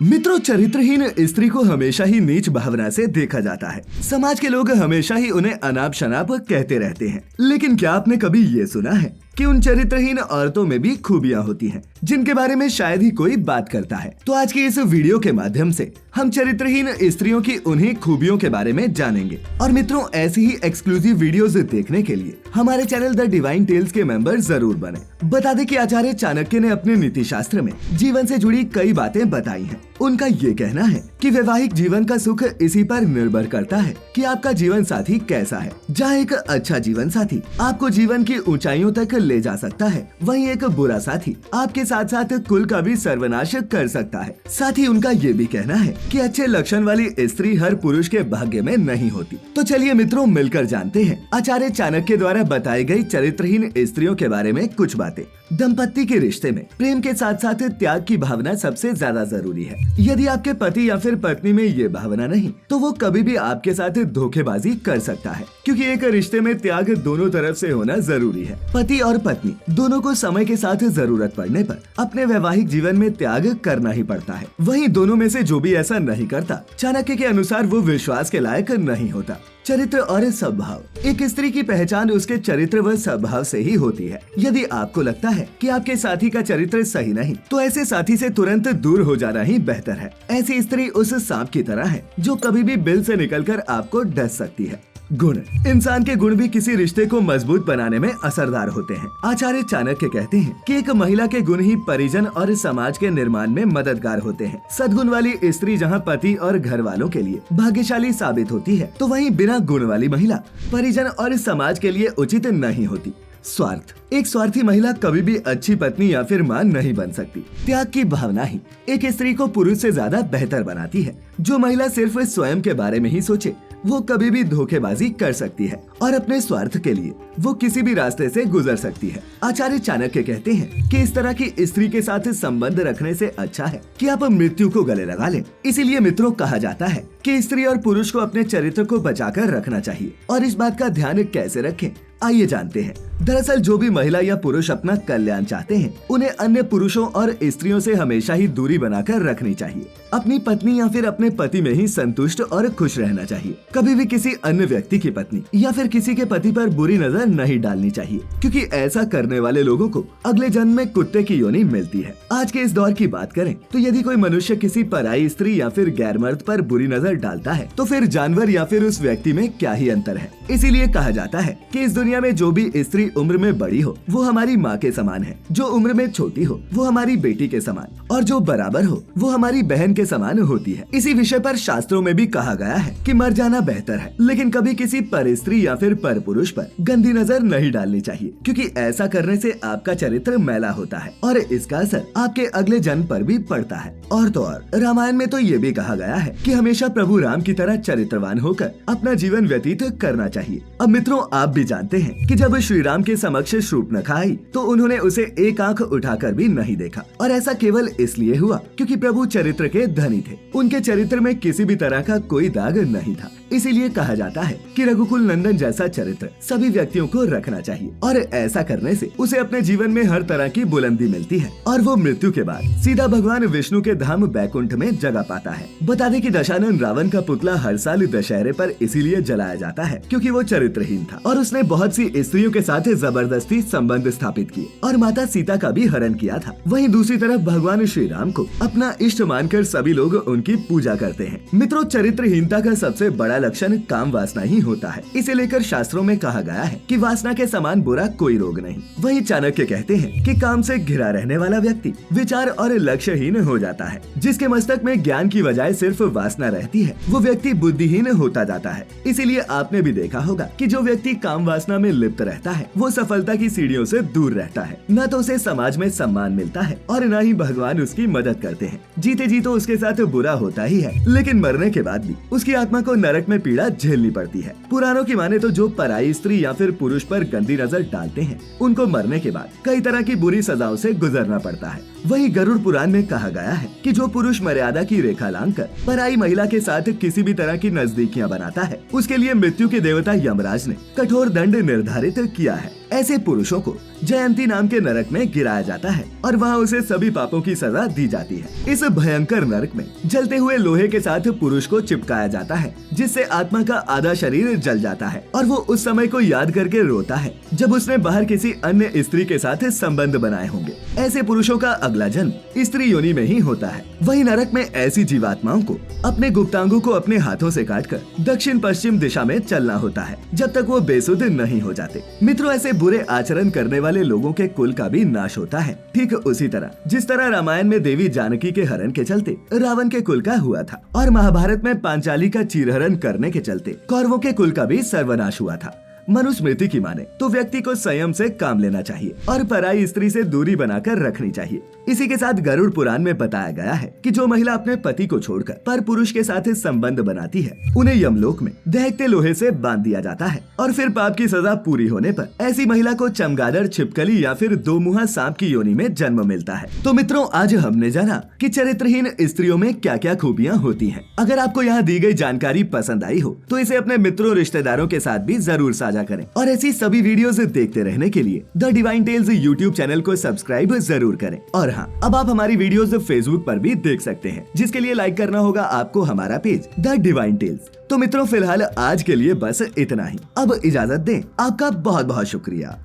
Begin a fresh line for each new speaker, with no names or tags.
मित्रों, चरित्रहीन स्त्री को हमेशा ही नीच भावना से देखा जाता है। समाज के लोग हमेशा ही उन्हें अनाप शनाप कहते रहते हैं। लेकिन क्या आपने कभी ये सुना है कि उन चरित्रहीन औरतों में भी खूबियां होती हैं, जिनके बारे में शायद ही कोई बात करता है। तो आज की इस वीडियो के माध्यम से हम चरित्रहीन स्त्रियों की उन्हीं खूबियों के बारे में जानेंगे। और मित्रों, ऐसी ही एक्सक्लूसिव वीडियोस देखने के लिए हमारे चैनल द डिवाइन टेल्स के मेंबर जरूर बने। बता दें कि आचार्य चाणक्य ने अपने नीति शास्त्र में जीवन से जुड़ी कई बातें बताई हैं। उनका ये कहना है कि वैवाहिक जीवन का सुख इसी पर निर्भर करता है कि आपका जीवन साथी कैसा है। जहाँ एक अच्छा जीवन साथी आपको जीवन की ऊंचाइयों तक ले जा सकता है, वहीं एक बुरा साथी आपके साथ साथ कुल का भी सर्वनाश कर सकता है। साथ ही उनका ये भी कहना है कि अच्छे लक्षण वाली स्त्री हर पुरुष के भाग्य में नहीं होती। तो चलिए मित्रों, मिलकर जानते हैं आचार्य चाणक्य द्वारा बताई गई चरित्रहीन स्त्रियों के बारे में कुछ बातें। दंपत्ति के रिश्ते में प्रेम के साथ साथ त्याग की भावना सबसे ज्यादा जरूरी है। यदि आपके पति या फिर पत्नी में ये भावना नहीं, तो वो कभी भी आपके साथ धोखेबाजी कर सकता है, क्योंकि एक रिश्ते में त्याग दोनों तरफ से होना जरूरी है। पति और पत्नी दोनों को समय के साथ जरूरत पड़ने पर अपने वैवाहिक जीवन में त्याग करना ही पड़ता है। वहीं दोनों में से जो भी ऐसा नहीं करता, चाणक्य के अनुसार वो विश्वास के लायक नहीं होता। चरित्र और स्वभाव। एक स्त्री की पहचान उसके चरित्र व स्वभाव से ही होती है। यदि आपको लगता है कि आपके साथी का चरित्र सही नहीं, तो ऐसे साथी से तुरंत दूर हो जाना ही बेहतर है। ऐसी स्त्री उस सांप की तरह है जो कभी भी बिल से निकलकर आपको डस सकती है। गुण। इंसान के गुण भी किसी रिश्ते को मजबूत बनाने में असरदार होते हैं। आचार्य चाणक्य कहते हैं कि एक महिला के गुण ही परिजन और समाज के निर्माण में मददगार होते हैं। सद्गुण वाली स्त्री जहां पति और घर वालों के लिए भाग्यशाली साबित होती है, तो वहीं बिना गुण वाली महिला परिजन और समाज के लिए उचित नहीं होती। स्वार्थ। एक स्वार्थी महिला कभी भी अच्छी पत्नी या फिर मां नहीं बन सकती। त्याग की भावना ही एक स्त्री को पुरुष से ज्यादा बेहतर बनाती है। जो महिला सिर्फ स्वयं के बारे में ही सोचे, वो कभी भी धोखेबाजी कर सकती है और अपने स्वार्थ के लिए वो किसी भी रास्ते से गुजर सकती है। आचार्य चाणक्य कहते हैं कि इस तरह की स्त्री के साथ संबंध रखने से अच्छा है कि आप मृत्यु को गले लगा लें। इसीलिए मित्रों, कहा जाता है कि स्त्री और पुरुष को अपने चरित्र को बचाकर रखना चाहिए। और इस बात का ध्यान कैसे रखें, आइए जानते हैं। दरअसल जो भी महिला या पुरुष अपना कल्याण चाहते हैं, उन्हें अन्य पुरुषों और स्त्रियों से हमेशा ही दूरी बनाकर रखनी चाहिए। अपनी पत्नी या फिर अपने पति में ही संतुष्ट और खुश रहना चाहिए। कभी भी किसी अन्य व्यक्ति की पत्नी या फिर किसी के पति पर बुरी नजर नहीं डालनी चाहिए, क्योंकि ऐसा करने वाले लोगों को अगले जन्म में कुत्ते की योनि मिलती है। आज के इस दौर की बात करें तो यदि कोई मनुष्य किसी पराई स्त्री या फिर गैर मर्द पर बुरी नजर डालता है, तो फिर जानवर या फिर उस व्यक्ति में क्या ही अंतर है। इसीलिए कहा जाता है कि इस दुनिया में जो भी स्त्री उम्र में बड़ी हो, वो हमारी माँ के समान है। जो उम्र में छोटी हो, वो हमारी बेटी के समान, और जो बराबर हो, वो हमारी बहन के समान होती है। इसी विषय पर शास्त्रों में भी कहा गया है कि मर जाना बेहतर है, लेकिन कभी किसी पर स्त्री या फिर पर पुरुष पर गंदी नजर नहीं डालनी चाहिए, क्योंकि ऐसा करने से आपका चरित्र मैला होता है और इसका असर आपके अगले जन्म पर भी पड़ता है। और तो और रामायण में तो ये भी कहा गया है कि हमेशा प्रभु राम की तरह चरित्रवान होकर अपना जीवन व्यतीत करना चाहिए। अब मित्रों, आप भी जानते हैं कि जब श्री राम के समक्ष शूर्पणखा आई, तो उन्होंने उसे एक आंख उठाकर भी नहीं देखा, और ऐसा केवल इसलिए हुआ क्योंकि प्रभु चरित्र के धनी थे। उनके चरित्र में किसी भी तरह का कोई दाग नहीं था। इसीलिए कहा जाता है कि रघुकुल नंदन जैसा चरित्र सभी व्यक्तियों को रखना चाहिए, और ऐसा करने से उसे अपने जीवन में हर तरह की बुलंदी मिलती है और वो मृत्यु के बाद सीधा भगवान विष्णु के धाम बैकुंठ में जगह पाता है। बता दें कि दशानन रावण का पुतला हर साल दशहरे पर इसीलिए जलाया जाता है क्योंकि वो चरित्रहीन था और उसने बहुत सी स्त्रियों के साथ जबरदस्ती संबंध स्थापित किए और माता सीता का भी हरण किया था। वहीं दूसरी तरफ भगवान श्री राम को अपना इष्ट मानकर सभी लोग उनकी पूजा करते हैं। मित्रों, चरित्रहीनता का सबसे बड़ा लक्षण काम वासना ही होता है। इसे लेकर शास्त्रों में कहा गया है कि वासना के समान बुरा कोई रोग नहीं। वहीं चाणक्य कहते हैं कि काम से घिरा रहने वाला व्यक्ति विचार और लक्ष्यहीन हो जाता है। जिसके मस्तक में ज्ञान की बजाय सिर्फ वासना रहती है, वो व्यक्ति बुद्धिहीन होता जाता है। इसीलिए आपने भी देखा होगा कि जो व्यक्ति काम वासना में लिप्त रहता है, वो सफलता की सीढ़ियों से दूर रहता है। न तो उसे समाज में सम्मान मिलता है और न ही भगवान उसकी मदद करते हैं। जीते जी तो उसके साथ बुरा होता ही है, लेकिन मरने के बाद भी उसकी आत्मा को नरक में पीड़ा झेलनी पड़ती है। पुराणों की माने तो जो पराई स्त्री या फिर पुरुष पर गंदी नजर डालते हैं, उनको मरने के बाद कई तरह की बुरी सजाओं से गुजरना पड़ता है। वहीं गरुड़ पुराण में कहा गया है कि जो पुरुष मर्यादा की रेखा लांघकर पराई महिला के साथ किसी भी तरह की नजदीकियां बनाता है, उसके लिए मृत्यु के देवता यमराज ने कठोर दंड निर्धारित किया है। ऐसे पुरुषों को जयंती नाम के नरक में गिराया जाता है और वहाँ उसे सभी पापों की सजा दी जाती है। इस भयंकर नरक में जलते हुए लोहे के साथ पुरुष को चिपकाया जाता है, जिससे आत्मा का आधा शरीर जल जाता है और वो उस समय को याद करके रोता है जब उसने बाहर किसी अन्य स्त्री के साथ संबंध बनाए होंगे। ऐसे पुरुषों का अगला जन्म स्त्री योनि में ही होता है। वही नरक में ऐसी जीवात्माओं को अपने गुप्तांगों को अपने हाथों से काटकर दक्षिण पश्चिम दिशा में चलना होता है जब तक वो बेसुध नहीं हो जाते। मित्रों, ऐसे बुरे आचरण करने वाले लोगों के कुल का भी नाश होता है, ठीक उसी तरह जिस तरह रामायण में देवी जानकी के हरण के चलते रावण के कुल का हुआ था और महाभारत में पांचाली का चीरहरण करने के चलते कौरवों के कुल का भी सर्वनाश हुआ था। मनुस्मृति की माने तो व्यक्ति को संयम से काम लेना चाहिए और पराई स्त्री से दूरी बनाकर रखनी चाहिए। इसी के साथ गरुड़ पुराण में बताया गया है कि जो महिला अपने पति को छोड़कर पर पुरुष के साथ संबंध बनाती है उन्हें यमलोक में दहकते लोहे से बांध दिया जाता है और फिर पाप की सजा पूरी होने पर ऐसी महिला को चमगादड़, छिपकली या फिर दो मुहा सांप की योनि में जन्म मिलता है। तो मित्रों, आज हमने जाना कि चरित्रहीन स्त्रियों में क्या क्या खूबियाँ होती है। अगर आपको यहाँ दी गई जानकारी पसंद आई हो तो इसे अपने मित्रों रिश्तेदारों के साथ भी जरूर साझा करें और ऐसी सभी वीडियोस देखते रहने के लिए the divine tales YouTube channel को सब्सक्राइब जरूर करें। और हाँ, अब आप हमारी वीडियोस फेसबुक पर भी देख सकते हैं, जिसके लिए लाइक करना होगा आपको हमारा पेज द डिवाइन टेल्स। तो मित्रों, फिलहाल आज के लिए बस इतना ही। अब इजाजत दें। आपका बहुत बहुत शुक्रिया।